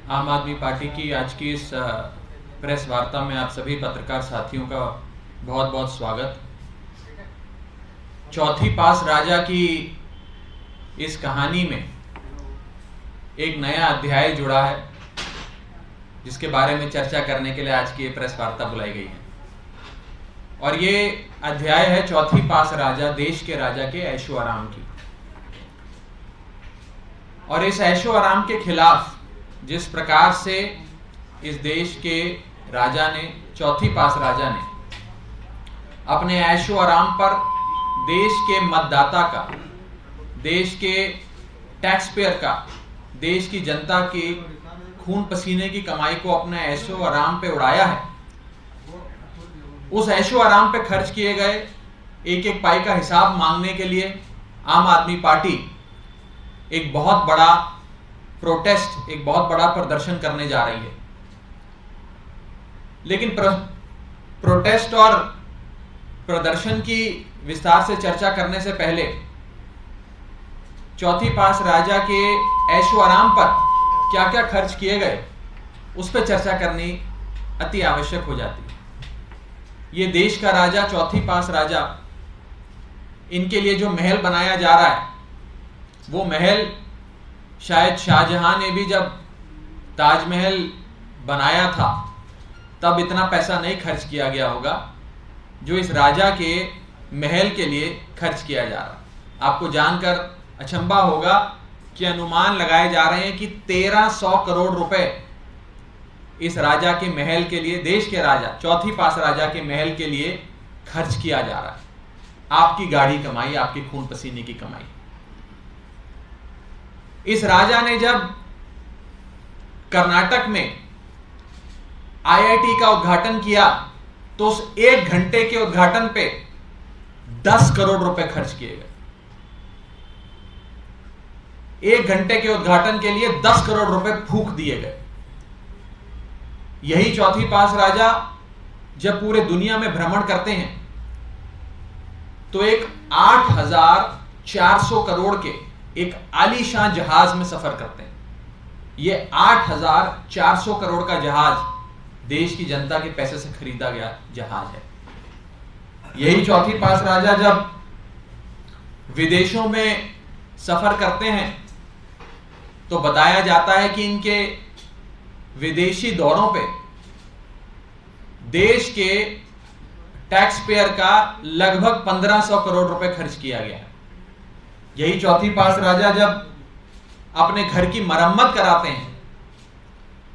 आम आदमी पार्टी की आज की इस प्रेस वार्ता में आप सभी पत्रकार साथियों का बहुत बहुत स्वागत। चौथी पास राजा की इस कहानी में एक नया अध्याय जुड़ा है, जिसके बारे में चर्चा करने के लिए आज की ये प्रेस वार्ता बुलाई गई है। और ये अध्याय है चौथी पास राजा, देश के राजा के ऐशो आराम की। और इस ऐशो आराम के खिलाफ जिस प्रकार से इस देश के राजा ने, चौथी पास राजा ने अपने ऐशो आराम पर देश के मतदाता का, देश के टैक्स पेयर का, देश की जनता की खून पसीने की कमाई को अपने ऐशो आराम पे उड़ाया है, उस ऐशो आराम पे खर्च किए गए एक एक पाई का हिसाब मांगने के लिए आम आदमी पार्टी एक बहुत बड़ा प्रोटेस्ट, एक बहुत बड़ा प्रदर्शन करने जा रही है। लेकिन प्रोटेस्ट और प्रदर्शन की विस्तार से चर्चा करने से पहले चौथी पास राजा के ऐशो आराम पर क्या क्या खर्च किए गए उस पर चर्चा करनी अति आवश्यक हो जाती है। ये देश का राजा, चौथी पास राजा, इनके लिए जो महल बनाया जा रहा है, वो महल शायद शाहजहां ने भी जब ताजमहल बनाया था तब इतना पैसा नहीं खर्च किया गया होगा जो इस राजा के महल के लिए खर्च किया जा रहा है। आपको जानकर अचंभा होगा कि अनुमान लगाए जा रहे हैं कि 1300 करोड़ रुपए इस राजा के महल के लिए, देश के राजा, चौथी पास राजा के महल के लिए खर्च किया जा रहा है। आपकी गाढ़ी कमाई, आपकी खून पसीने की कमाई। इस राजा ने जब कर्नाटक में आईआईटी का उद्घाटन किया तो उस 1 घंटे के उद्घाटन पे 10 करोड़ रुपए खर्च किए गए। 1 घंटे के उद्घाटन के लिए 10 करोड़ रुपए फूंक दिए गए। यही चौथी पास राजा जब पूरे दुनिया में भ्रमण करते हैं तो एक 8,400 करोड़ के एक आलीशान जहाज में सफर करते हैं। यह 8,400 करोड़ का जहाज देश की जनता के पैसे से खरीदा गया जहाज है। यही चौथी पास राजा जब विदेशों में सफर करते हैं तो बताया जाता है कि इनके विदेशी दौरों पे देश के टैक्स पेयर का लगभग 1500 करोड़ रुपए खर्च किया गया है। यही चौथी पास राजा जब अपने घर की मरम्मत कराते हैं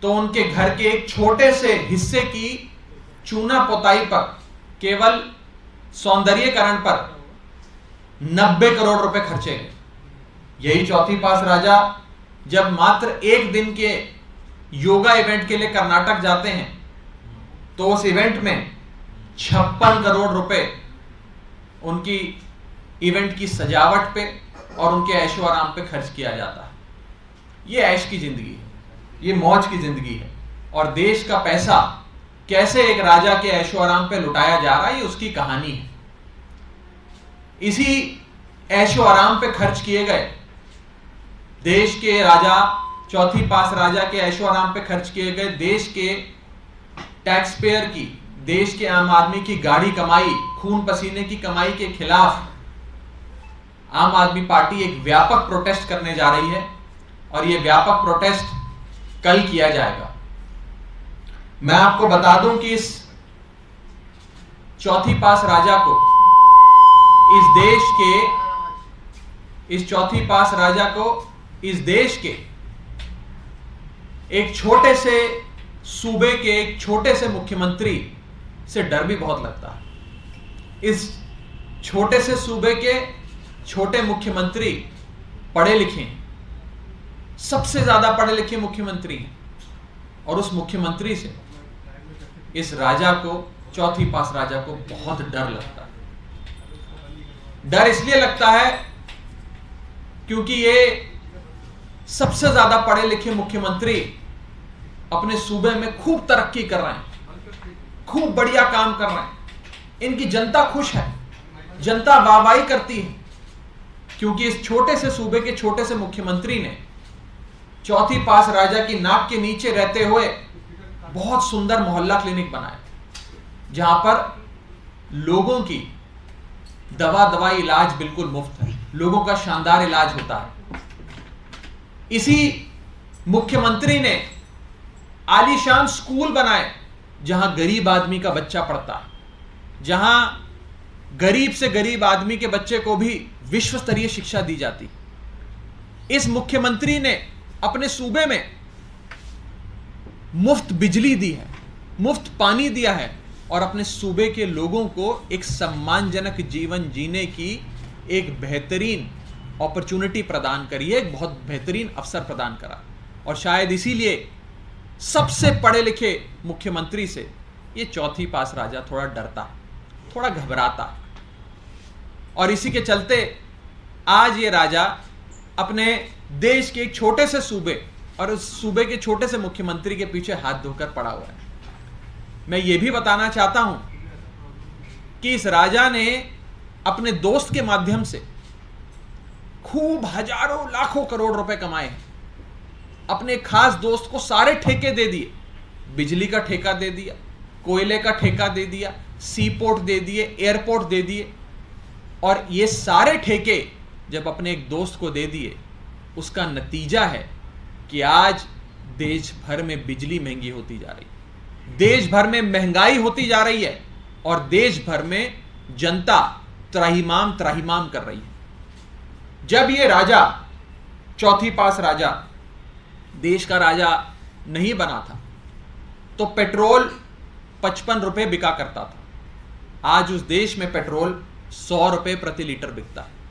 तो उनके घर के एक छोटे से हिस्से की चूना पोताई पर, केवल सौंदर्यीकरण पर 90 करोड़ रुपए खर्चे गए। यही चौथी पास राजा जब मात्र 1 दिन के योगा इवेंट के लिए कर्नाटक जाते हैं तो उस इवेंट में 56 करोड़ रुपए उनकी इवेंट की सजावट पे और उनके ऐशो आराम पे खर्च किया जाता है। ये ऐश की जिंदगी है, ये मौज की जिंदगी है। और देश का पैसा कैसे एक राजा के ऐशो आराम पे लुटाया जा रहा है, ये उसकी कहानी है। इसी ऐशो आराम पे खर्च किए गए देश के राजा, चौथी पास राजा के ऐशो आराम पे खर्च किए गए देश के टैक्स पेयर की, देश के आम आदमी की गाढ़ी कमाई, खून पसीने की कमाई के खिलाफ आम आदमी पार्टी एक व्यापक प्रोटेस्ट करने जा रही है। और यह व्यापक प्रोटेस्ट कल किया जाएगा। मैं आपको बता दूं कि इस चौथी पास राजा को, इस देश के, इस चौथी पास राजा को इस देश के एक छोटे से सूबे के एक छोटे से मुख्यमंत्री से डर भी बहुत लगता है। इस छोटे से सूबे के छोटे मुख्यमंत्री पढ़े लिखे हैं, सबसे ज्यादा पढ़े लिखे मुख्यमंत्री हैं। और उस मुख्यमंत्री से इस राजा को, चौथी पास राजा को बहुत डर लगता है। डर इसलिए लगता है क्योंकि ये सबसे ज्यादा पढ़े लिखे मुख्यमंत्री अपने सूबे में खूब तरक्की कर रहे हैं, खूब बढ़िया काम कर रहे हैं। इनकी जनता खुश है, जनता वाहवाही करती है, क्योंकि इस छोटे से सूबे के छोटे से मुख्यमंत्री ने चौथी पास राजा की नाक के नीचे रहते हुए बहुत सुंदर मोहल्ला क्लिनिक बनाया, जहां पर लोगों की दवाई इलाज बिल्कुल मुफ्त है, लोगों का शानदार इलाज होता है। इसी मुख्यमंत्री ने आलीशान स्कूल बनाए जहां गरीब आदमी का बच्चा पढ़ता है, जहां गरीब से गरीब आदमी के बच्चे को भी विश्व स्तरीय शिक्षा दी जाती। इस मुख्यमंत्री ने अपने सूबे में मुफ्त बिजली दी है, मुफ्त पानी दिया है और अपने सूबे के लोगों को एक सम्मानजनक जीवन जीने की एक बेहतरीन अपॉर्चुनिटी प्रदान करी है, एक बहुत बेहतरीन अवसर प्रदान करा। और शायद इसीलिए सबसे पढ़े लिखे मुख्यमंत्री से ये चौथी पास राजा थोड़ा डरता है, थोड़ा घबराता है। और इसी के चलते आज ये राजा अपने देश के एक छोटे से सूबे और उस सूबे के छोटे से मुख्यमंत्री के पीछे हाथ धोकर पड़ा हुआ है। मैं ये भी बताना चाहता हूं कि इस राजा ने अपने दोस्त के माध्यम से खूब हजारों लाखों करोड़ रुपए कमाए हैं। अपने खास दोस्त को सारे ठेके दे दिए, बिजली का ठेका दे दिया, कोयले का ठेका दे दिया, सी पोर्ट दे दिए, एयरपोर्ट दे दिए। और ये सारे ठेके जब अपने एक दोस्त को दे दिए, उसका नतीजा है कि आज देश भर में बिजली महंगी होती जा रही है, देश भर में महंगाई होती जा रही है और देश भर में जनता त्राहिमाम त्राहिमाम कर रही है। जब ये राजा चौथी पास राजा देश का राजा नहीं बना था तो पेट्रोल 55 रुपए बिका करता था। आज उस देश में पेट्रोल 100 रुपए प्रति लीटर बिकता है।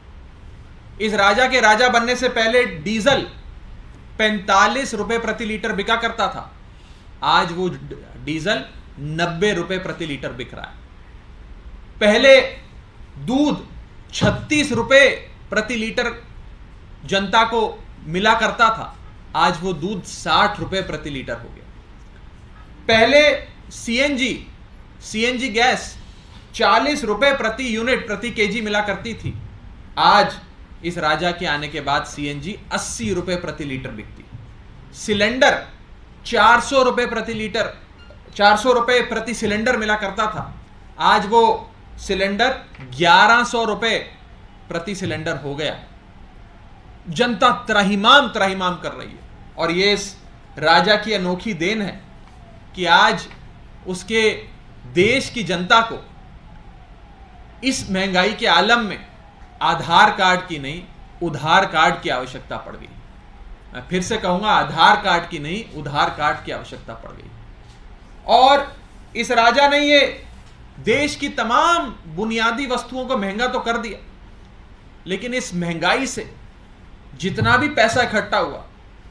इस राजा के राजा बनने से पहले डीजल 45 रुपए प्रति लीटर बिका करता था, आज वो डीजल 90 रुपए प्रति लीटर बिक रहा है। पहले दूध 36 रुपए प्रति लीटर जनता को मिला करता था, आज वो दूध 60 रुपए प्रति लीटर हो गया। पहले सीएनजी गैस 40 रुपए प्रति यूनिट प्रति केजी मिला करती थी, आज इस राजा के आने के बाद सीएनजी 80 रुपए प्रति लीटर बिकती है। सिलेंडर 400 रुपए प्रति लीटर 400 रुपए प्रति सिलेंडर मिला करता था, आज वो सिलेंडर 1100 रुपए प्रति सिलेंडर हो गया। जनता त्राहिमाम त्राहिमाम कर रही है और ये इस राजा की अनोखी देन है कि आज उसके देश की जनता को इस महंगाई के आलम में आधार कार्ड की नहीं उधार कार्ड की आवश्यकता पड़ गई। मैं फिर से कहूंगा, आधार कार्ड की नहीं उधार कार्ड की आवश्यकता पड़ गई। और इस राजा ने ये देश की तमाम बुनियादी वस्तुओं को महंगा तो कर दिया, लेकिन इस महंगाई से जितना भी पैसा इकट्ठा हुआ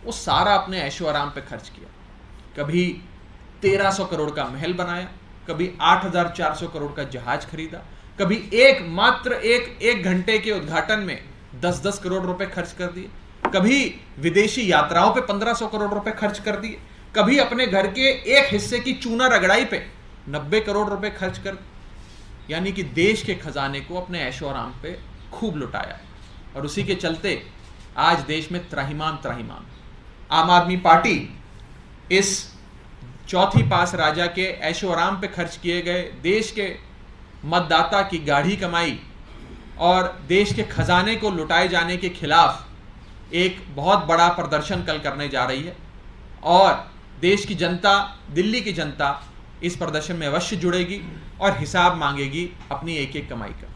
वो सारा अपने ऐशो आराम पे खर्च किया। कभी 1300 करोड़ का महल बनाया, कभी 8400 करोड़ का जहाज खरीदा, कभी एक घंटे के उद्घाटन में 10-10 करोड़ रुपए खर्च कर दिए, कभी विदेशी यात्राओं पे 1500 करोड़ रुपए खर्च कर दिए, कभी अपने घर के एक हिस्से की चूना रगड़ाई पे 90 करोड़ रुपए खर्च कर, यानी कि देश के खजाने को अपने ऐशो आराम पे खूब लुटाया। और उसी के चलते आज देश में त्राहिमाम त्राहिमाम। आम आदमी पार्टी इस चौथी पास राजा के ऐशो आराम पे खर्च किए गए देश के मतदाता की गाढ़ी कमाई और देश के खजाने को लुटाए जाने के खिलाफ एक बहुत बड़ा प्रदर्शन कल करने जा रही है। और देश की जनता, दिल्ली की जनता इस प्रदर्शन में अवश्य जुड़ेगी और हिसाब मांगेगी अपनी एक एक कमाई का।